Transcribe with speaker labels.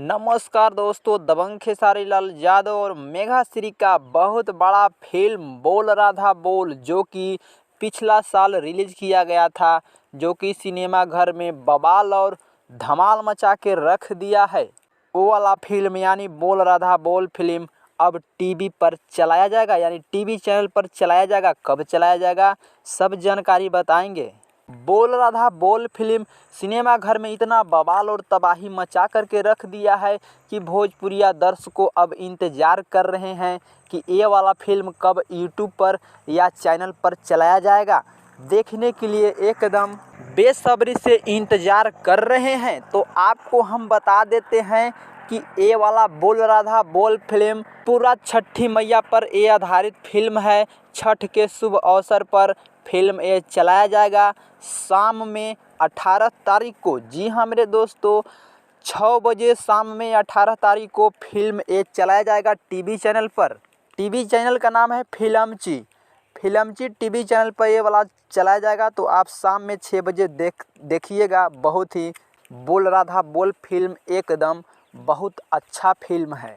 Speaker 1: नमस्कार दोस्तों, दबंग खेसारी लाल यादव और मेघा श्री का बहुत बड़ा फिल्म बोल राधा बोल जो कि पिछला साल रिलीज किया गया था, जो कि सिनेमा घर में बवाल और धमाल मचा के रख दिया है। वो वाला फिल्म यानी बोल राधा बोल फिल्म अब टीवी पर चलाया जाएगा, यानी टीवी चैनल पर चलाया जाएगा। कब चलाया जाएगा सब जानकारी बताएंगे। बोल राधा बोल फिल्म सिनेमा घर में इतना बवाल और तबाही मचा करके रख दिया है कि भोजपुरिया दर्शकों अब इंतज़ार कर रहे हैं कि ये वाला फिल्म कब यूट्यूब पर या चैनल पर चलाया जाएगा। देखने के लिए एकदम बेसब्री से इंतज़ार कर रहे हैं। तो आपको हम बता देते हैं कि ये वाला बोल राधा बोल फिल्म पूरा छठी मैया पर ये आधारित फिल्म है। छठ के शुभ अवसर पर फिल्म ये चलाया जाएगा शाम में 18 तारीख को। जी हाँ मेरे दोस्तों, 6 बजे शाम में 18 तारीख को फिल्म ये चलाया जाएगा टीवी चैनल पर। टीवी चैनल का नाम है फिल्मची टीवी चैनल पर ये वाला चलाया जाएगा। तो आप शाम में 6 बजे देखिएगा। बहुत ही बोल राधा बोल फिल्म एकदम बहुत अच्छा फिल्म है।